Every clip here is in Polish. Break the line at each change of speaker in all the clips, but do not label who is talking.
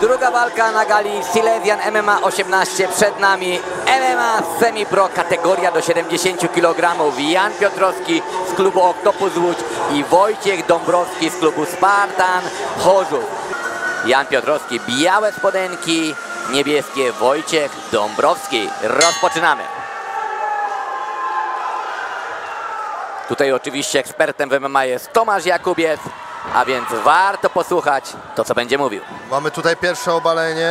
Druga walka na gali Silesian MMA 18. Przed nami MMA Semi-Pro, kategoria do 70 kg. Jan Piotrowski z klubu Oktopus Łódź i Wojciech Dąbrowski z klubu Spartan Chorzów. Jan Piotrowski białe spodenki, niebieskie Wojciech Dąbrowski. Rozpoczynamy. Tutaj oczywiście ekspertem w MMA jest Tomasz Jakubiec, a więc warto posłuchać to, co będzie mówił.
Mamy tutaj pierwsze obalenie.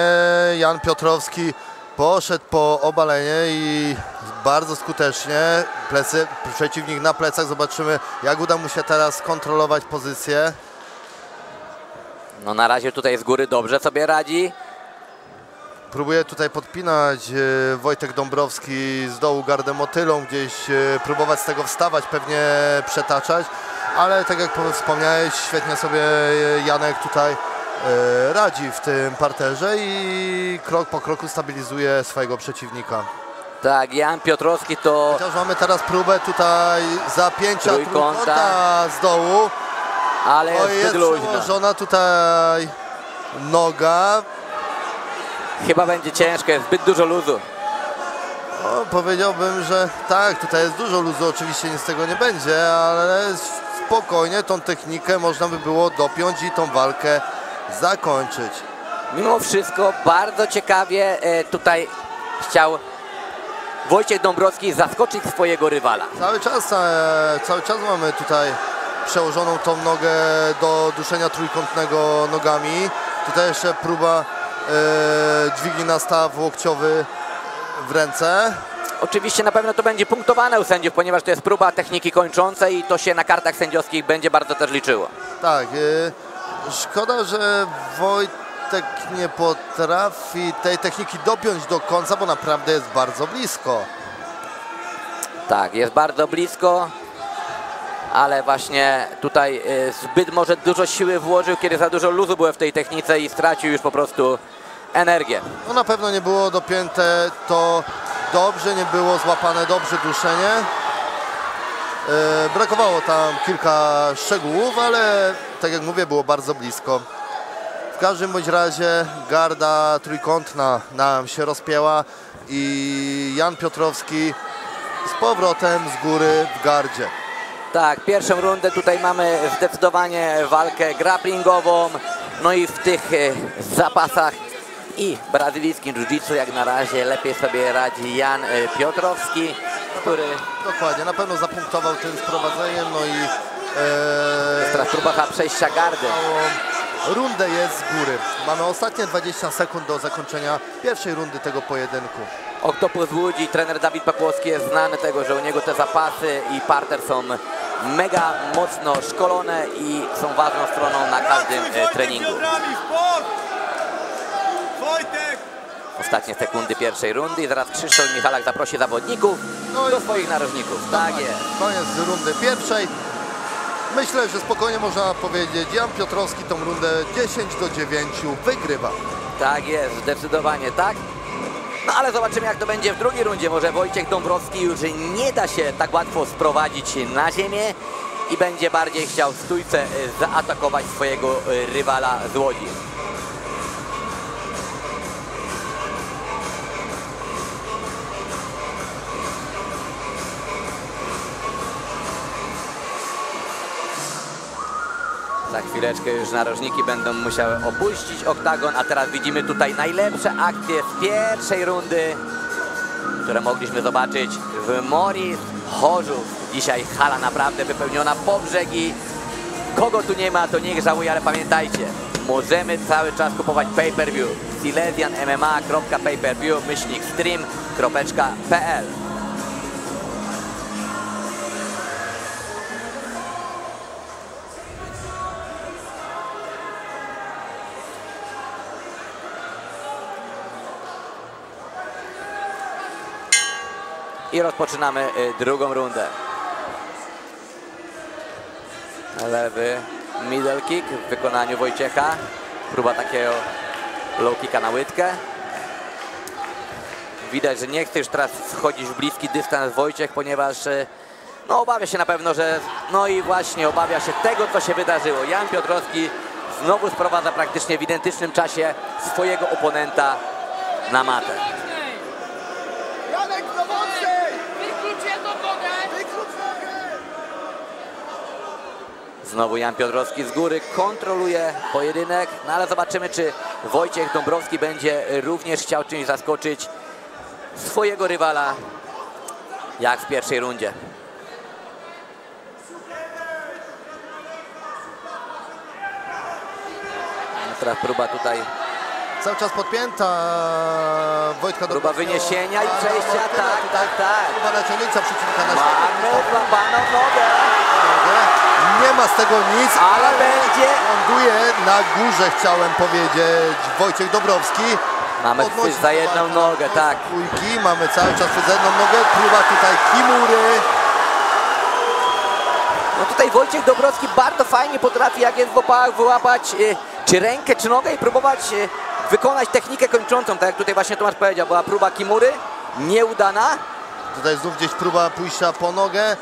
Jan Piotrowski poszedł po obalenie i bardzo skutecznie. Przeciwnik na plecach. Zobaczymy, jak uda mu się teraz kontrolować pozycję.
No na razie tutaj z góry dobrze sobie radzi.
Próbuje tutaj podpinać Wojtek Dąbrowski z dołu gardę motylą, gdzieś próbować z tego wstawać, pewnie przetaczać, ale tak jak wspomniałeś, świetnie sobie Janek tutaj radzi w tym parterze i krok po kroku stabilizuje swojego przeciwnika.
Tak, Jan Piotrowski to...
Chociaż mamy teraz próbę tutaj zapięcia trójkąta z dołu,
ale jest luźna.
Przełożona tutaj noga.
Chyba będzie ciężko, jest zbyt dużo luzu.
No, powiedziałbym, że tak, tutaj jest dużo luzu, oczywiście nic z tego nie będzie, ale spokojnie tą technikę można by było dopiąć i tą walkę zakończyć.
Mimo wszystko bardzo ciekawie tutaj chciał Wojciech Dąbrowski zaskoczyć swojego rywala.
Cały czas mamy tutaj przełożoną tą nogę do duszenia trójkątnego nogami. Tutaj jeszcze próba dźwigni na staw łokciowy w ręce.
Oczywiście na pewno to będzie punktowane u sędziów, ponieważ to jest próba techniki kończącej i to się na kartach sędziowskich będzie bardzo też liczyło.
Tak, szkoda, że Wojtek nie potrafi tej techniki dopiąć do końca, bo naprawdę jest bardzo blisko.
Tak, jest bardzo blisko, ale właśnie tutaj zbyt może dużo siły włożył, kiedy za dużo luzu było w tej technice i stracił już po prostu energię.
No na pewno nie było dopięte to dobrze, nie było złapane dobrze duszenie. Brakowało tam kilka szczegółów, ale tak jak mówię, było bardzo blisko. W każdym bądź razie garda trójkątna nam się rozpięła i Jan Piotrowski z powrotem z góry w gardzie.
Tak, pierwszą rundę tutaj mamy zdecydowanie walkę grapplingową, no i w tych zapasach i brazylijskim jiu-jitsu jak na razie lepiej sobie radzi Jan Piotrowski, który...
Dokładnie, na pewno zapunktował tym sprowadzeniem, no i...
teraz próba przejścia gardy.
Rundę jest z góry. Mamy ostatnie 20 sekund do zakończenia pierwszej rundy tego pojedynku.
Oktopus Łódź i trener Dawid Papłowski jest znany tego, że u niego te zapasy i parter są mega mocno szkolone i są ważną stroną na każdym treningu. Ostatnie sekundy pierwszej rundy i zaraz Krzysztof Michalak zaprosi zawodników do swoich narożników. Tak jest.
Koniec rundy pierwszej. Myślę, że spokojnie można powiedzieć, Jan Piotrowski tą rundę 10-9 wygrywa.
Tak jest, zdecydowanie tak. No ale zobaczymy, jak to będzie w drugiej rundzie. Może Wojciech Dąbrowski już nie da się tak łatwo sprowadzić na ziemię i będzie bardziej chciał w stójce zaatakować swojego rywala z Łodzi. Za chwileczkę już narożniki będą musiały opuścić oktagon, a teraz widzimy tutaj najlepsze akcje z pierwszej rundy, które mogliśmy zobaczyć w Moris Chorzów. Dzisiaj hala naprawdę wypełniona po brzegi. Kogo tu nie ma, to niech żałuje, ale pamiętajcie, możemy cały czas kupować pay-per-view. silesianmma.pay-per-view/stream.pl. I rozpoczynamy drugą rundę. Lewy middle kick w wykonaniu Wojciecha. Próba takiego low kicka na łydkę. Widać, że nie chce już teraz wchodzić w bliski dystans Wojciech, ponieważ no, obawia się na pewno, że no i właśnie obawia się tego, co się wydarzyło. Jan Piotrowski znowu sprowadza praktycznie w identycznym czasie swojego oponenta na matę.
Janek, do mocniej!
Wyklucz jedną nogę!
Znowu Jan Piotrowski z góry kontroluje pojedynek, no ale zobaczymy, czy Wojciech Dąbrowski będzie również chciał czymś zaskoczyć swojego rywala, jak w pierwszej rundzie. No teraz próba tutaj,
Cały czas podpięta Wojtka
próba
Dąbrowskiego.
wyniesienia i przejścia, tak.
Próba naciągnięcia przeciwnika na
Mamy złapaną nogę,
Nie ma z tego nic,
ale będzie.
ląduje na górze, chciałem powiedzieć, Wojciech Dąbrowski.
Mamy
Podnosi
chwyt za jedną
walkę
nogę,
do
tak.
trójki. Mamy cały czas chwyt za jedną nogę. Próba tutaj Kimury.
No tutaj Wojciech Dąbrowski bardzo fajnie potrafi, jak jest w opałach, wyłapać czy rękę, czy nogę i próbować wykonać technikę kończącą. Tak jak tutaj właśnie Tomasz powiedział, była próba Kimury, nieudana.
Tutaj znów gdzieś próba pójścia po nogę.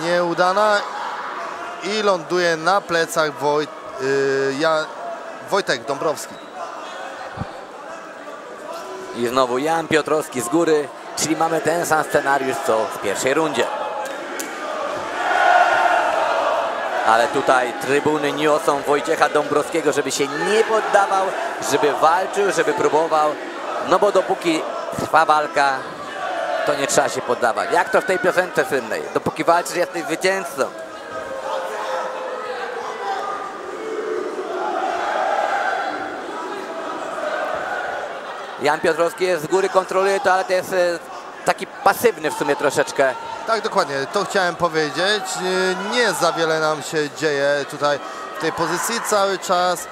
Nieudana. I ląduje na plecach Wojtek Dąbrowski.
I znowu Jan Piotrowski z góry, czyli mamy ten sam scenariusz co w pierwszej rundzie. Ale tutaj trybuny niosą Wojciecha Dąbrowskiego, żeby się nie poddawał, żeby walczył, żeby próbował. No bo dopóki trwa walka, to nie trzeba się poddawać. Jak to w tej piosence słynnej? Dopóki walczysz, jesteś zwycięzcą. Jan Piotrowski jest z góry, kontroluje to, ale to jest taki pasywny w sumie troszeczkę.
Tak, dokładnie, to chciałem powiedzieć. Nie za wiele nam się dzieje tutaj w tej pozycji. Cały czas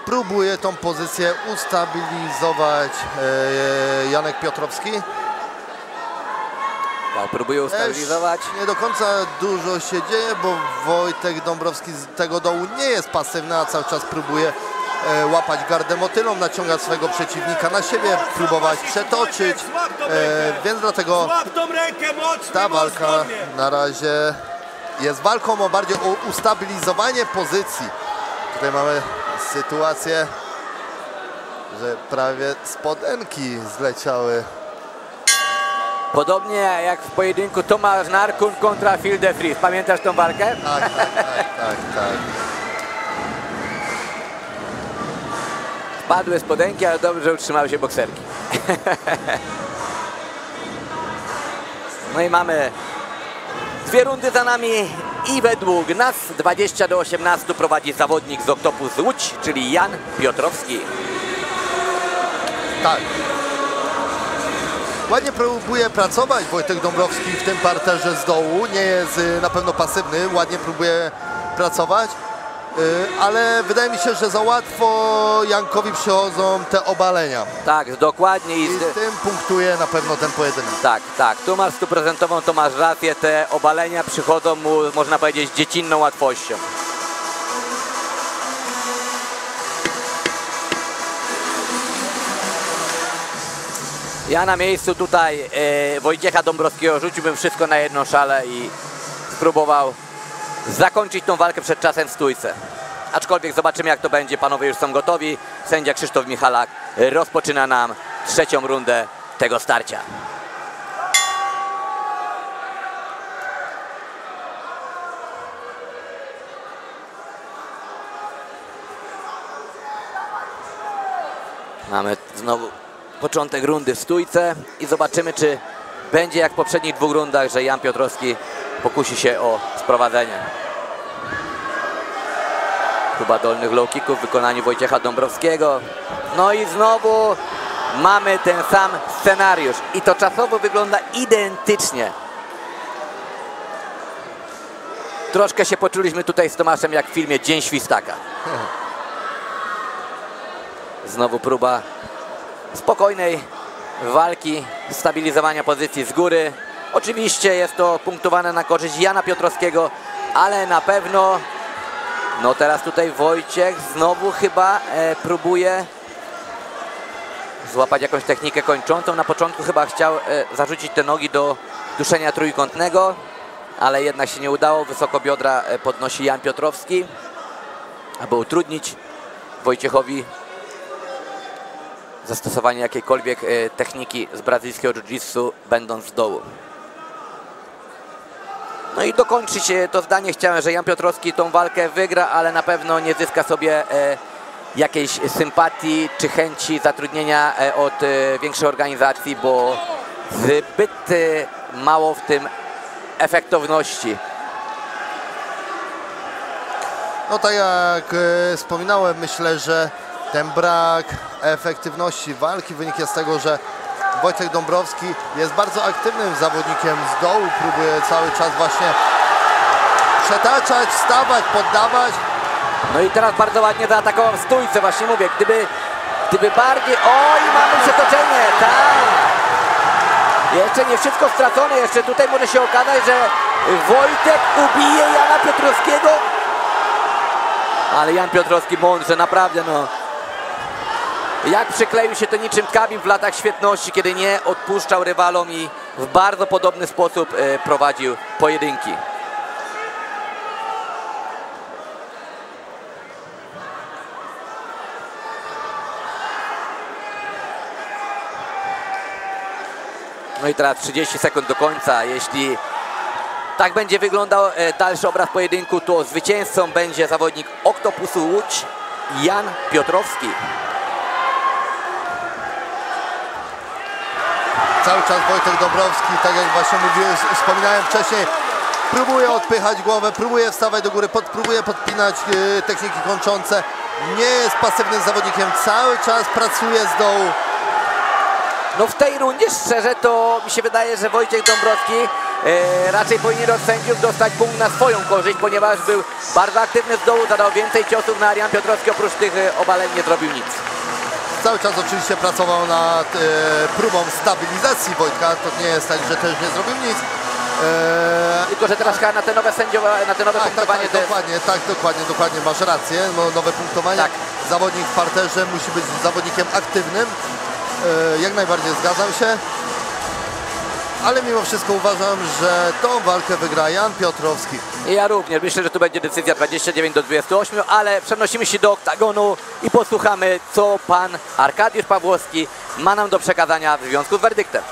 próbuje tą pozycję ustabilizować Janek Piotrowski.
Tak, próbuje ustabilizować.
Nie do końca dużo się dzieje, bo Wojtek Dąbrowski z tego dołu nie jest pasywny, a cały czas próbuje łapać gardę motylą, naciągać swojego przeciwnika na siebie, próbować przetoczyć, więc dlatego ta walka na razie jest walką bardziej o ustabilizowanie pozycji. Tutaj mamy sytuację, że prawie spodenki zleciały.
Podobnie jak w pojedynku Tomasz Narkun kontra Phil de Vries. Pamiętasz tą walkę?
Tak.
Padły spodenki, ale dobrze, że utrzymały się bokserki. No i mamy dwie rundy za nami i według nas 20-18 prowadzi zawodnik z Oktopus Łódź, czyli Jan Piotrowski.
Tak. Ładnie próbuje pracować Wojtek Dąbrowski w tym parterze z dołu. Nie jest na pewno pasywny, ładnie próbuje pracować. Ale wydaje mi się, że za łatwo Jankowi przychodzą te obalenia.
Tak, dokładnie.
I z tym punktuje na pewno ten pojedynek.
Tak. Tu masz stuprocentową, to masz rację. Te obalenia przychodzą mu, można powiedzieć, z dziecinną łatwością. Ja na miejscu tutaj Wojciecha Dąbrowskiego rzuciłbym wszystko na jedną szalę i spróbował zakończyć tą walkę przed czasem w stójce. Aczkolwiek zobaczymy, jak to będzie. Panowie już są gotowi. Sędzia Krzysztof Michalak rozpoczyna nam trzecią rundę tego starcia. Mamy znowu początek rundy w stójce i zobaczymy, czy będzie jak w poprzednich dwóch rundach, że Jan Piotrowski pokusi się o sprowadzenie. Próba dolnych low kicków w wykonaniu Wojciecha Dąbrowskiego. No i znowu mamy ten sam scenariusz i to czasowo wygląda identycznie. Troszkę się poczuliśmy tutaj z Tomaszem jak w filmie Dzień Świstaka. Znowu próba spokojnej walki, stabilizowania pozycji z góry. Oczywiście jest to punktowane na korzyść Jana Piotrowskiego, ale na pewno, no teraz tutaj Wojciech znowu chyba próbuje złapać jakąś technikę kończącą. Na początku chyba chciał zarzucić te nogi do duszenia trójkątnego, ale jednak się nie udało. Wysoko biodra podnosi Jan Piotrowski, aby utrudnić Wojciechowi zastosowanie jakiejkolwiek techniki z brazylijskiego jiu-jitsu, będąc z dołu. No i dokończyć to zdanie chciałem, że Jan Piotrowski tą walkę wygra, ale na pewno nie zyska sobie jakiejś sympatii czy chęci zatrudnienia od większej organizacji, bo zbyt mało w tym efektowności.
No tak jak wspominałem, myślę, że ten brak efektywności walki wynika z tego, że Wojtek Dąbrowski jest bardzo aktywnym zawodnikiem z dołu, próbuje cały czas właśnie przetaczać, wstawać, poddawać.
No i teraz bardzo ładnie zaatakował w stójce, właśnie mówię, gdyby bardziej... Oj, mamy przetoczenie, tak! Jeszcze nie wszystko stracone, jeszcze tutaj może się okazać, że Wojtek ubije Jana Piotrowskiego. Ale Jan Piotrowski mądrze, naprawdę no. Jak przykleił się to niczym Khabib w latach świetności, kiedy nie odpuszczał rywalom i w bardzo podobny sposób prowadził pojedynki. No i teraz 30 sekund do końca. Jeśli tak będzie wyglądał dalszy obraz pojedynku, to zwycięzcą będzie zawodnik Oktopusu Łódź, Jan Piotrowski.
Cały czas Wojtek Dąbrowski, tak jak właśnie mówiłem, wspominałem wcześniej, próbuje odpychać głowę, próbuje wstawać do góry, próbuje podpinać techniki kończące. Nie jest pasywnym zawodnikiem, cały czas pracuje z dołu.
No w tej rundzie szczerze to mi się wydaje, że Wojciech Dąbrowski raczej powinien od sędziów dostać punkt na swoją korzyść, ponieważ był bardzo aktywny z dołu, zadał więcej ciosów na Jan Piotrowski, oprócz tych obaleń nie zrobił nic.
Cały czas oczywiście pracował nad próbą stabilizacji Wojtka, to nie jest tak, że też nie zrobił nic.
Tylko że teraz chyba na te nowe sędziowanie, na te nowe punktowanie
dokładnie, masz rację, no, nowe punktowanie.
Tak.
Zawodnik w parterze musi być zawodnikiem aktywnym. Jak najbardziej zgadzam się, ale mimo wszystko uważam, że tą walkę wygra Jan Piotrowski.
Ja również myślę, że tu będzie decyzja 29-28, ale przenosimy się do oktagonu i posłuchamy, co pan Arkadiusz Pawłowski ma nam do przekazania w związku z werdyktem.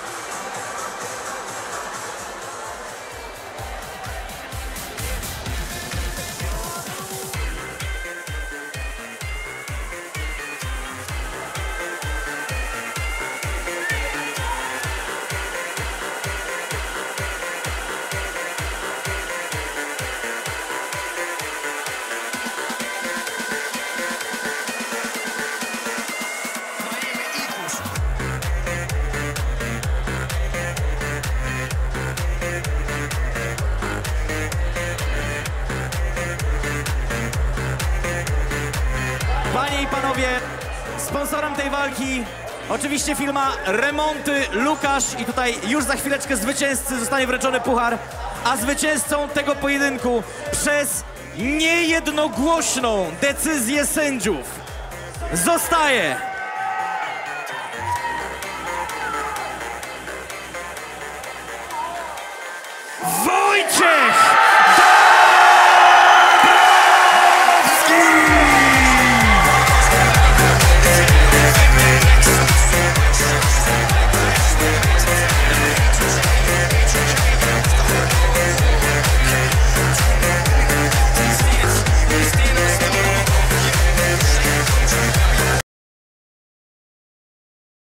Panie i panowie, sponsorem tej walki oczywiście firma Remonty Łukasz i tutaj już za chwileczkę zwycięzcy zostanie wręczony puchar, a zwycięzcą tego pojedynku przez niejednogłośną decyzję sędziów zostaje Wojciech